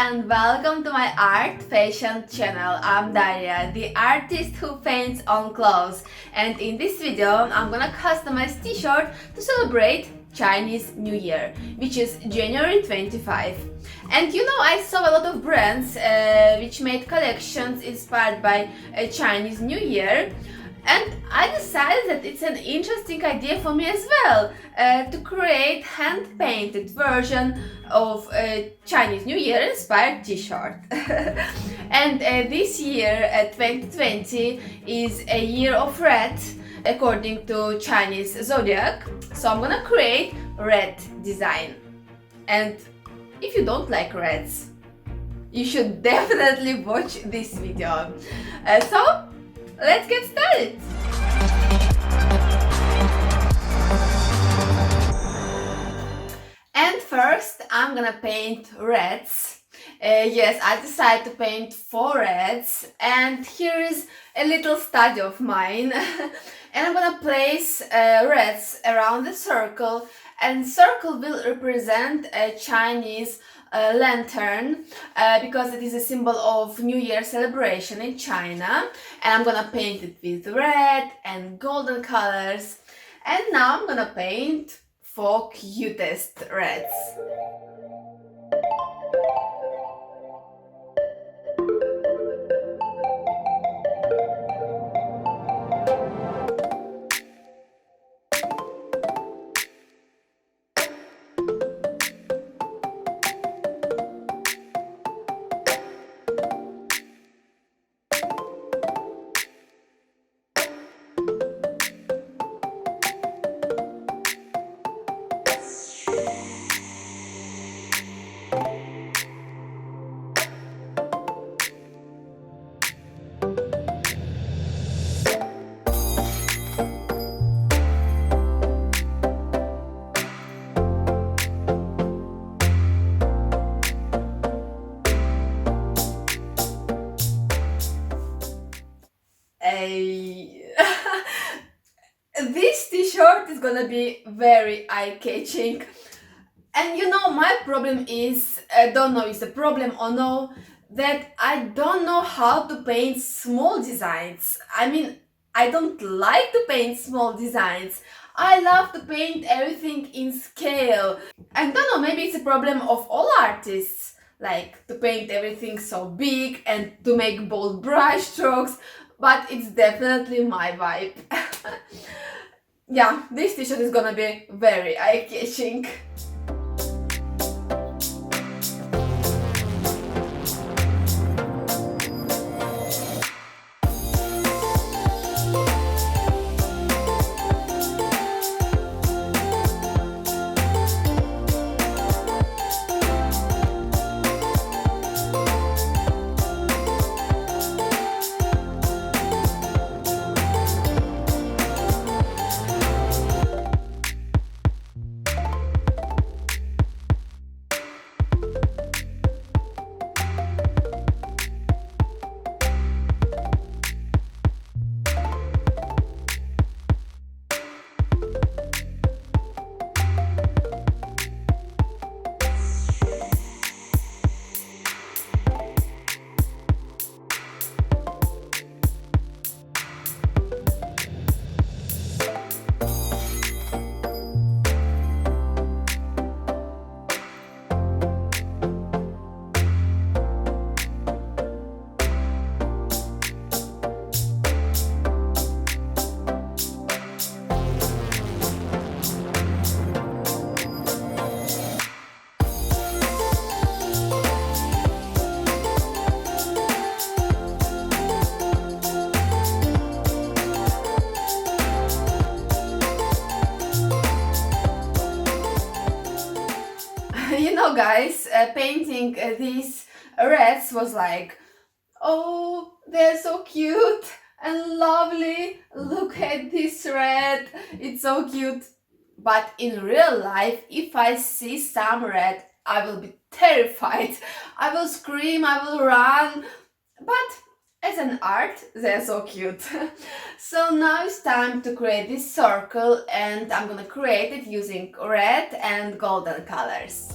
and welcome to my art fashion channel. I'm Daria, the artist who paints on clothes, and in this video I'm gonna customize t-shirt to celebrate Chinese New Year, which is January 25. And you know, I saw a lot of brands which made collections inspired by Chinese New Year. And I decided that it's an interesting idea for me as well to create hand-painted version of a Chinese New Year inspired t-shirt. And this year, 2020, is a year of red according to Chinese zodiac. So I'm gonna create red design. And if you don't like reds, you should definitely watch this video. So let's get started! And first I'm gonna paint reds. Yes, I decided to paint 4 reds, and here is a little study of mine. And I'm gonna place reds around the circle, and circle will represent a Chinese lantern because it is a symbol of New Year celebration in China, and I'm gonna paint it with red and golden colors. And now I'm gonna paint 4 cutest reds. This t-shirt is gonna be very eye-catching. And you know, my problem is, I don't know if it's a problem or no, that I don't know how to paint small designs. I mean, I don't like to paint small designs. I love to paint everything in scale. I don't know, maybe it's a problem of all artists, like to paint everything so big and to make bold brush strokes, but it's definitely my vibe. Yeah, this t-shirt is gonna be very eye-catching. You know, guys, painting these reds was like, oh, they're so cute and lovely. Look at this red, it's so cute. But in real life, if I see some red, I will be terrified. I will scream, I will run. But as an art, they're so cute. So now it's time to create this circle, and I'm gonna create it using red and golden colors.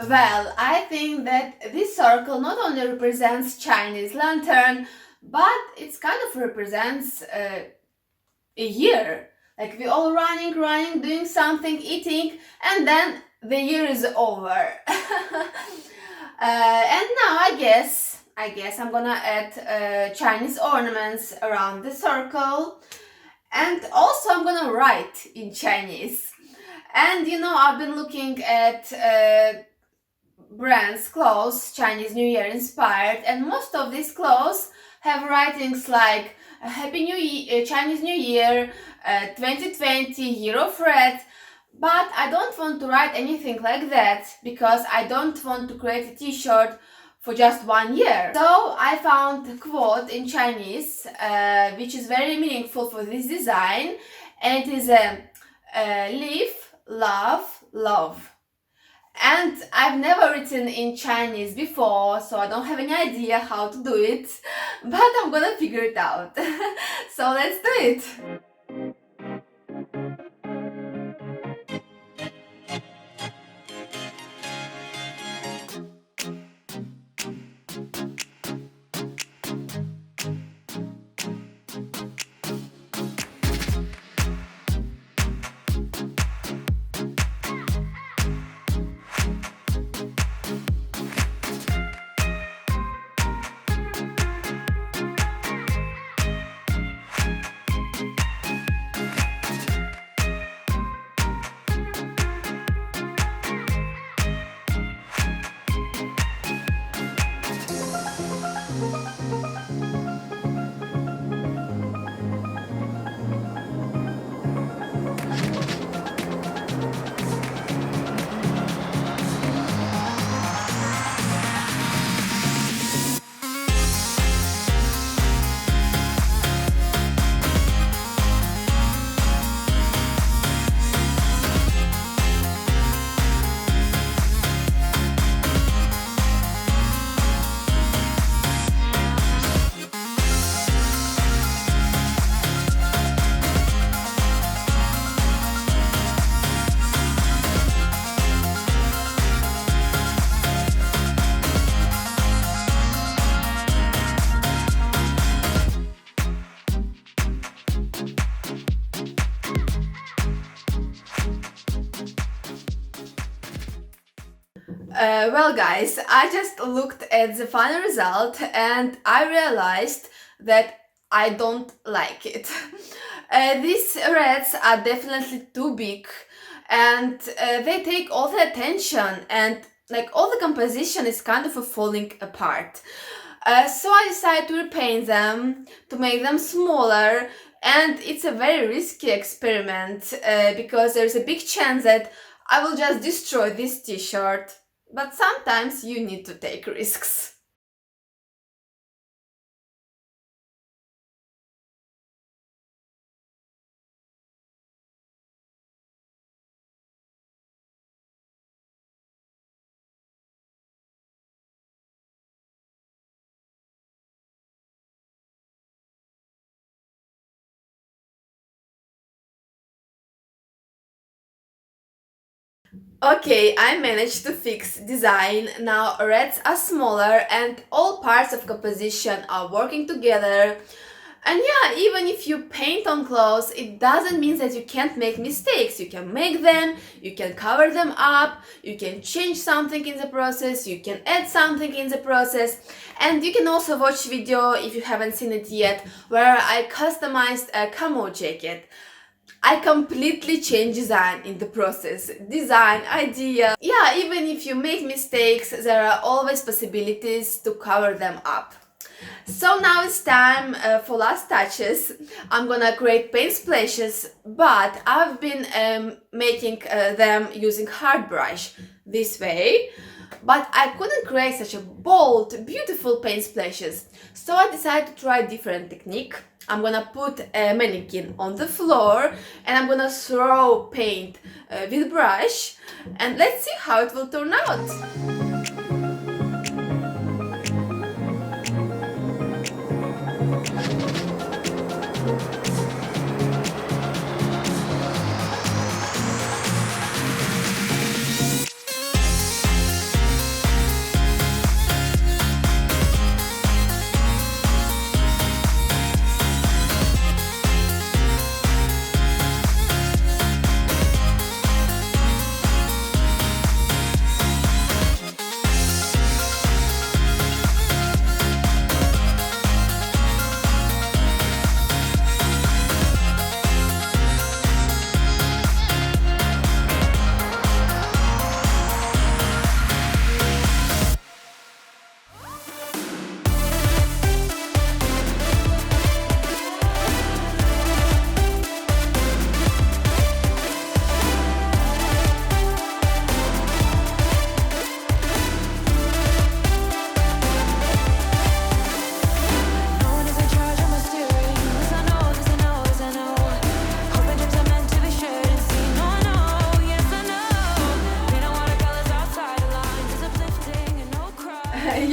Well, I think that this circle not only represents Chinese lantern, but it kind of represents a year. Like we all running, doing something, eating, and then the year is over. And now I guess I'm gonna add Chinese ornaments around the circle, and also I'm gonna write in Chinese. And I've been looking at brands clothes Chinese New Year inspired, and most of these clothes have writings like Happy New Year, Chinese New Year, 2020, Year of Red. But I don't want to write anything like that because I don't want to create a t-shirt for just 1 year. So I found a quote in Chinese which is very meaningful for this design, and it is live, love, love. And I've never written in Chinese before, so I don't have any idea how to do it, but I'm gonna figure it out. So let's do it! Well guys, I just looked at the final result and I realized that I don't like it. These reds are definitely too big, and they take all the attention, and like all the composition is kind of falling apart. So I decided to repaint them to make them smaller, and it's a very risky experiment because there's a big chance that I will just destroy this t-shirt. But sometimes you need to take risks. Okay, I managed to fix design. Now reds are smaller and all parts of composition are working together. And yeah, even if you paint on clothes, it doesn't mean that you can't make mistakes. You can make them, you can cover them up, you can change something in the process, you can add something in the process. And you can also watch video, if you haven't seen it yet, where I customized a camo jacket. I completely change design in the process. Design, idea. Yeah, even if you make mistakes, there are always possibilities to cover them up. So now it's time for last touches. I'm gonna create paint splashes, but I've been making them using hard brush this way. But I couldn't create such a bold, beautiful paint splashes. So I decided to try a different technique. I'm gonna put a mannequin on the floor and I'm gonna throw paint with brush, and let's see how it will turn out.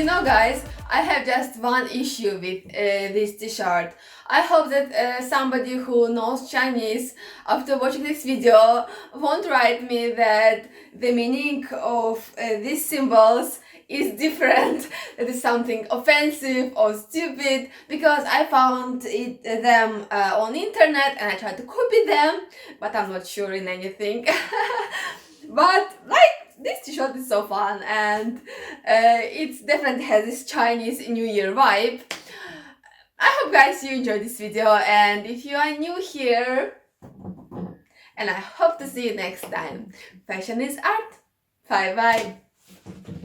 know, guys, I have just one issue with this t-shirt. I hope that somebody who knows Chinese after watching this video won't write me that the meaning of these symbols is different, that is something offensive or stupid, because I found them on internet and I tried to copy them, but I'm not sure in anything. But like, this t-shirt is so fun, and it definitely has this Chinese New Year vibe. I hope, guys, you enjoyed this video, and if you are new here, and I hope to see you next time. Fashion is art. Bye bye.